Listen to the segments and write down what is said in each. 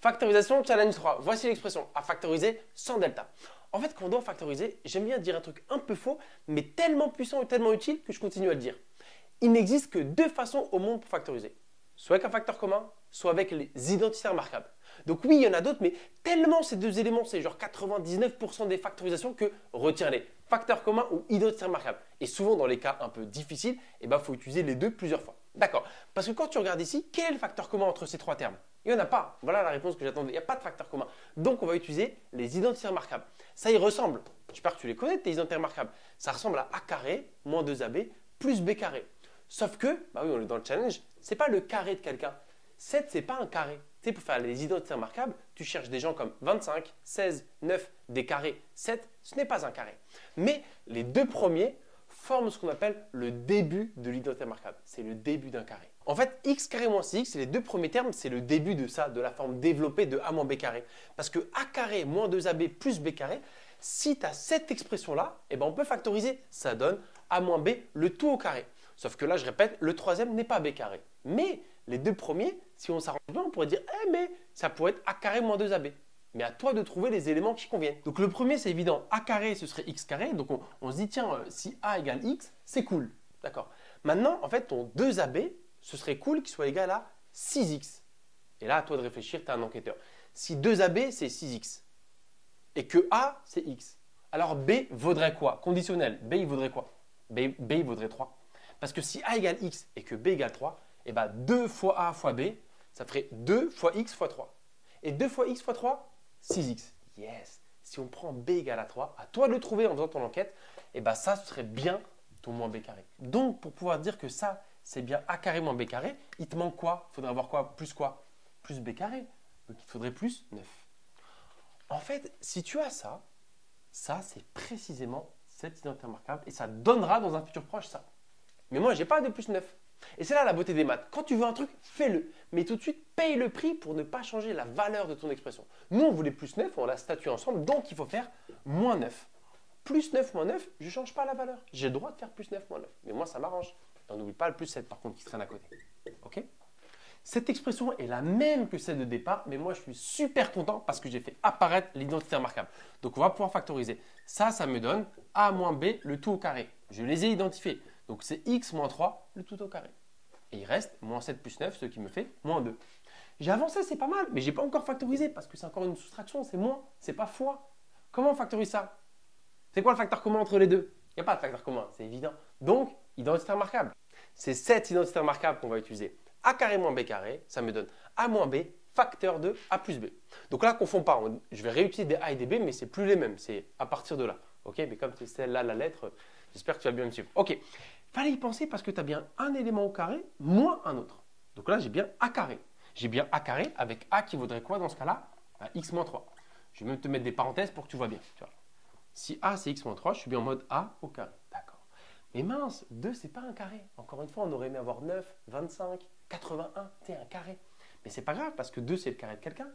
Factorisation challenge 3. Voici l'expression à factoriser sans delta. En fait, quand on doit factoriser, j'aime bien dire un truc un peu faux, mais tellement puissant et tellement utile que je continue à le dire. Il n'existe que deux façons au monde pour factoriser. Soit avec un facteur commun, soit avec les identitaires marquables. Donc oui, il y en a d'autres, mais tellement ces deux éléments, c'est genre 99% des factorisations que retiens-les. Facteur commun ou identitaire marquable. Et souvent, dans les cas un peu difficiles, il faut utiliser les deux plusieurs fois. D'accord. Parce que quand tu regardes ici, quel est le facteur commun entre ces trois termes? Il n'y en a pas. Voilà la réponse que j'attendais. Il n'y a pas de facteur commun. Donc, on va utiliser les identitaires marquables. Ça y ressemble. J'espère que tu les connais, tes identitaires marquables. Ça ressemble à a carré moins 2ab plus b carré. Sauf que, oui, on est dans le challenge, ce n'est pas le carré de quelqu'un. 7, ce n'est pas un carré. Tu sais, pour faire les identitaires marquables, tu cherches des gens comme 25, 16, 9, des carrés, 7, ce n'est pas un carré. Mais les deux premiers forment ce qu'on appelle le début de l'identitaire marquable. C'est le début d'un carré. En fait, x carré moins 6x, les deux premiers termes, c'est le début de ça, de la forme développée de a moins b carré. Parce que a carré moins 2ab plus b carré, si tu as cette expression-là, on peut factoriser. Ça donne a moins b le tout au carré. Sauf que là, je répète, le troisième n'est pas b carré. Mais les deux premiers, si on s'arrange bien, on pourrait dire mais ça pourrait être a carré moins 2ab. Mais à toi de trouver les éléments qui conviennent. Donc le premier, c'est évident. A carré, ce serait x carré. Donc on se dit, tiens, si a égale x, c'est cool. D'accord. Maintenant, en fait, ton 2ab, ce serait cool qu'il soit égal à 6x. Et là, à toi de réfléchir, tu es un enquêteur. Si 2ab, c'est 6x, et que a, c'est x, alors b vaudrait quoi? Conditionnel. B, il vaudrait quoi? B, il vaudrait 3. Parce que si a égale x et que b égale 3, 2 fois a fois b, ça ferait 2 fois x fois 3. Et 2 fois x fois 3, 6x. Yes. Si on prend b égale à 3, à toi de le trouver en faisant ton enquête, ça, ce serait bien ton moins b carré. Donc, pour pouvoir dire que ça, c'est bien a carré moins b carré, il te manque quoi? Il faudrait avoir quoi? Plus b carré. Donc, il faudrait plus 9. En fait, si tu as ça, c'est précisément cette identité remarquable et ça donnera dans un futur proche ça. Mais moi, je n'ai pas de plus 9. Et c'est là la beauté des maths. Quand tu veux un truc, fais-le. Mais tout de suite, paye le prix pour ne pas changer la valeur de ton expression. Nous, on voulait plus 9, on l'a statué ensemble, donc il faut faire moins 9. Plus 9 moins 9, je ne change pas la valeur. J'ai le droit de faire plus 9 moins 9. Mais moi, ça m'arrange. Et on n'oublie pas le plus 7 par contre qui traîne à côté. Ok? Cette expression est la même que celle de départ, mais moi, je suis super content parce que j'ai fait apparaître l'identité remarquable. Donc, on va pouvoir factoriser. Ça me donne a moins b, le tout au carré. Je les ai identifiés. Donc, c'est x moins 3, le tout au carré. Et il reste moins 7 plus 9, ce qui me fait moins 2. J'ai avancé, c'est pas mal, mais je n'ai pas encore factorisé parce que c'est encore une soustraction, c'est moins, c'est pas fois. Comment on factorise ça? C'est quoi le facteur commun entre les deux? Il n'y a pas de facteur commun, c'est évident. Donc, identité remarquable. C'est cette identité remarquable qu'on va utiliser. A carré moins b carré, ça me donne a moins b facteur de a plus b. Donc là, ne confond pas. Je vais réutiliser des a et des b, mais ce n'est plus les mêmes. C'est à partir de là. Ok, mais comme c'est celle-là la lettre, j'espère que tu vas bien me suivre. Ok, fallait y penser parce que tu as bien un élément au carré moins un autre. Donc là, j'ai bien a carré. J'ai bien a carré avec a qui vaudrait quoi dans ce cas-là? X moins 3. Je vais même te mettre des parenthèses pour que tu vois bien. Tu vois. Si a c'est x moins 3, je suis bien en mode a au carré. D'accord. Mais mince, 2, ce n'est pas un carré. Encore une fois, on aurait aimé avoir 9, 25, 81, c'est un carré. Mais c'est pas grave parce que 2, c'est le carré de quelqu'un.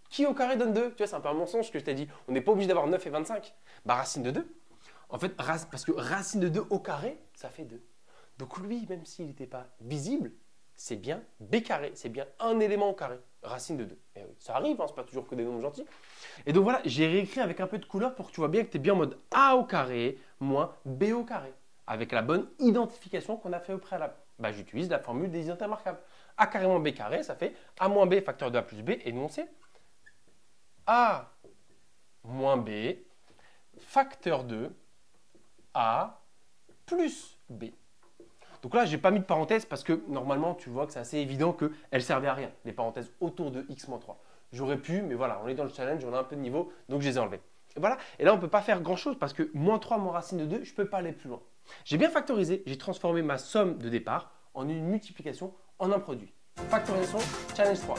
Qui au carré donne 2? Tu vois, c'est un peu un mensonge que je t'ai dit. On n'est pas obligé d'avoir 9 et 25. Racine de 2. En fait, parce que racine de 2 au carré, ça fait 2. Donc lui, même s'il n'était pas visible, c'est bien b carré. C'est bien un élément au carré. Racine de 2. Et oui, ça arrive, hein, c'est pas toujours que des nombres gentils. Et donc voilà, j'ai réécrit avec un peu de couleur pour que tu vois bien que tu es bien en mode a au carré moins b au carré. Avec la bonne identification qu'on a fait au préalable. J'utilise la formule des identités remarquables. A carré moins b carré, ça fait a moins b facteur de a plus b. Et nous, on sait a moins b facteur de a plus b. Donc là, je n'ai pas mis de parenthèse parce que normalement, tu vois que c'est assez évident qu'elles ne servaient à rien. Les parenthèses autour de x moins 3. J'aurais pu, mais voilà, on est dans le challenge, on a un peu de niveau, donc je les ai enlevées. Et voilà. Et là, on ne peut pas faire grand-chose parce que moins 3 moins racine de 2, je ne peux pas aller plus loin. J'ai bien factorisé, j'ai transformé ma somme de départ en une multiplication en un produit. Factorisation, challenge 3.